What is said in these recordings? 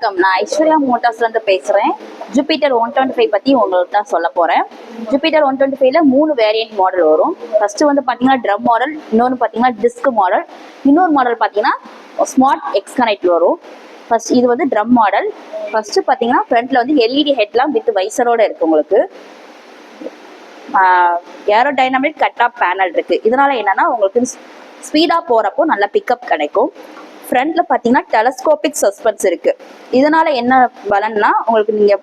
வணக்கம். நான் ஐஸ்வர்யா மோட்டார்ஸ்ல இருந்து பேசுறேன். ஜூபிட்டர் 125 பத்தி உங்களுக்கு தான் சொல்ல போறேன். ஜூபிட்டர் 125ல 3 வேரியன்ட் மாடல் வரும். ஃபர்ஸ்ட் வந்து பாத்தீங்கன்னா ட்ரம் மாடல், இன்னொன்று பாத்தீங்கன்னா டிஸ்க் மாடல், இன்னொரு மாடல் பாத்தீங்கன்னா ஸ்மார்ட் எக்ஸ் கனெக்ட் வரும். ஃபர்ஸ்ட் இது வந்து ட்ரம் மாடல். ஃபர்ஸ்ட் பாத்தீங்கன்னா ஃப்ரண்ட்ல வந்து எல்இடி ஹெட்லாம் வித் வைசரோட இருக்கு. உங்களுக்கு ஏரோடைனமிக் கட் ஆஃப் பேனல் இருக்கு. இதனால என்னன்னா உங்களுக்கு ஸ்பீடா போறப்போ நல்ல பிக்கப் கிடைக்கும். ஃப்ரண்ட்ல பாத்தீங்கன்னா டெலஸ்கோபிக் சஸ்பென்ஸ் இருக்கு. இதனால என்ன பலன்னா உங்களுக்கு நீங்க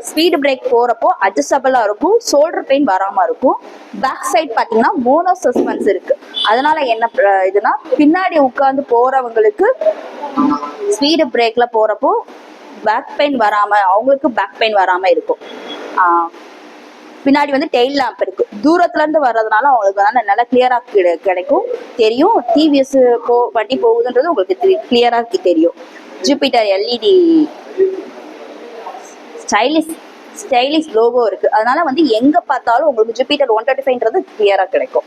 ஸ்பீடு பிரேக் போறப்போ அட்ஜஸ்டபிளா இருக்கும், ஷோல்டர் பெயின் வராம இருக்கும். பேக் சைட் பாத்தீங்கன்னா மோனோ சஸ்பென்ஸ் இருக்கு. அதனால என்ன இதுனா பின்னாடி உட்கார்ந்து போறவங்களுக்கு ஸ்பீடு பிரேக்ல போறப்போ பேக் பெயின் வராம, அவங்களுக்கு பேக் பெயின் வராம இருக்கும். பின்னாடி வந்து டெயில் லேம்ப் இருக்கு. தூரத்துல இருந்து வர்றதுனால அவங்களுக்கு நல்லா கிளியரா கிடைக்கும், தெரியும். டிவிஎஸ் வண்டி போகுதுன்றது உங்களுக்கு கிளியரா தெரியும். ஜூபிட்டர் எல்இடி ஸ்டைலிஷ் லோகோ இருக்கு. அதனால வந்து எங்க பார்த்தாலும் உங்களுக்கு ஜூபிட்டர் 125ன்றது கிளியரா கிடைக்கும்.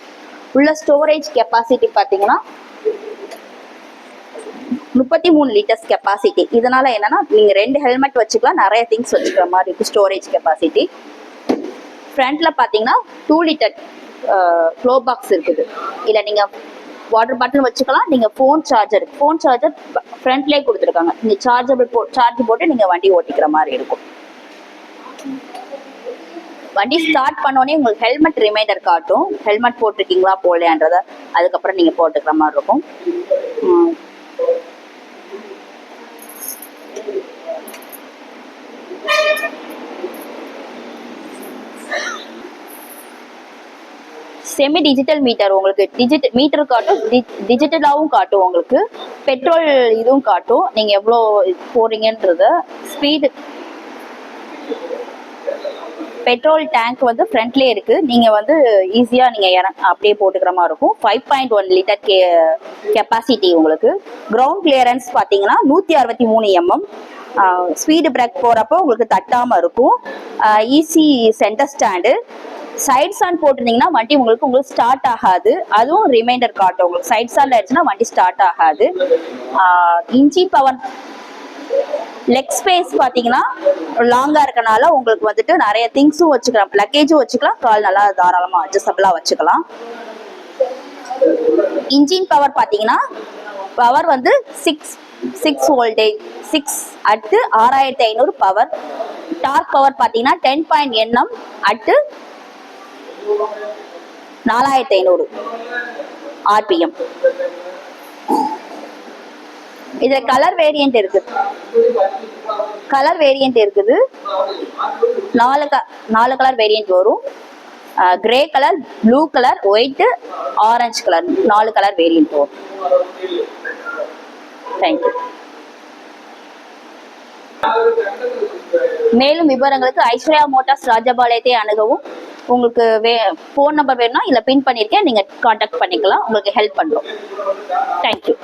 உள்ள ஸ்டோரேஜ் கெப்பாசிட்டி பாத்தீங்கன்னா 33 லிட்டர்ஸ் கெப்பாசிட்டி. இதனால என்னன்னா நீங்க 2 ஹெல்மெட் வச்சுக்கலாம், நிறைய திங்ஸ் வச்சுக்கிற மாதிரி இருக்கு. ஸ்டோரேஜ் கெப்பாசிட்டி ஃப்ரண்ட்ல பாத்தீங்கன்னா 2 லிட்டர் க்ளோ பாக்ஸ் இருக்குது. இல்ல நீங்க வாட்டர் பாட்டில் வச்சுக்கலாம். நீங்க ஃபோன் சார்ஜர் ஃப்ரண்ட்லேயே கொடுத்துருக்காங்க. நீங்க சார்ஜ் போட்டு நீங்க வண்டி ஓட்டிக்கிற மாதிரி இருக்கும். வண்டி ஸ்டார்ட் பண்ணோடனே உங்களுக்கு ஹெல்மெட் ரிமைண்டர் காட்டும், ஹெல்மெட் போட்டிருக்கீங்களா போலையான்றத. அதுக்கப்புறம் நீங்க போட்டுக்கிற மாதிரி இருக்கும். செமி டிஜிட்டல் மீட்டர், உங்களுக்கு மீட்டர் காட்டும், டிஜிட்டலாவும் காட்டும். உங்களுக்கு பெட்ரோல் இதுவும் காட்டும், நீங்க எவ்வளோ போறீங்கன்றத. ஸ்பீடு பெட்ரோல் டேங்க் வந்து ஃப்ரண்ட்லேயே இருக்கு. நீங்க வந்து ஈஸியா நீங்க அப்படியே போட்டுக்கிற மாதிரி இருக்கும். 5.1 லிட்டர் கெப்பாசிட்டி. உங்களுக்கு கிரவுண்ட் கிளியரன்ஸ் பாத்தீங்கன்னா 163 mm. ஸ்பீடு பிரேக் போறப்போ உங்களுக்கு தட்டாம இருக்கும். Easy centre stand. Side stand போட்டிருந்தீங்கன்னா வண்டி உங்களுக்கு ஸ்டார்ட் ஆகாது. அதுவும் ரிமைண்டர் காட்டும். உங்களுக்கு சைட் ஸ்டாண்ட் ஆயிடுச்சுன்னா வண்டி ஸ்டார்ட் ஆகாது. இன்ஜின் பவர், லெக் ஸ்பேஸ் பாத்தீங்கன்னா லாங்கா இருக்கனால உங்களுக்கு வந்துட்டு நிறைய திங்ஸும் வச்சுக்கலாம், லக்கேஜும் வச்சுக்கலாம், கால் நல்லா தாராளமா அட்ஜஸ்டபிளா வச்சுக்கலாம். இன்ஜின் பவர் பாத்தீங்கன்னா பவர் வந்து 6 voltage 6 at 6500 power. Torque power பாத்தீங்கன்னா 10 Nm அட்டு 4500 RPM. இதுல கலர் வேரியன்ட் இருக்குது. 4 கலர் வேரியன்ட் வரும். Grey colour, blue colour, white, orange colour, 4 colour variant வரும். தேங்க்யூ. மேலும் விவரங்களுக்கு ஐஸ்வர்யா மோட்டார்ஸ் ராஜபாளையத்தை அணுகவும். உங்களுக்கு ஃபோன் நம்பர் வேணும்னா இல்ல பின் பண்ணிருக்கேன், நீங்க கான்டாக்ட் பண்ணிக்கலாம். உங்களுக்கு ஹெல்ப் பண்றோம். தேங்க்யூ.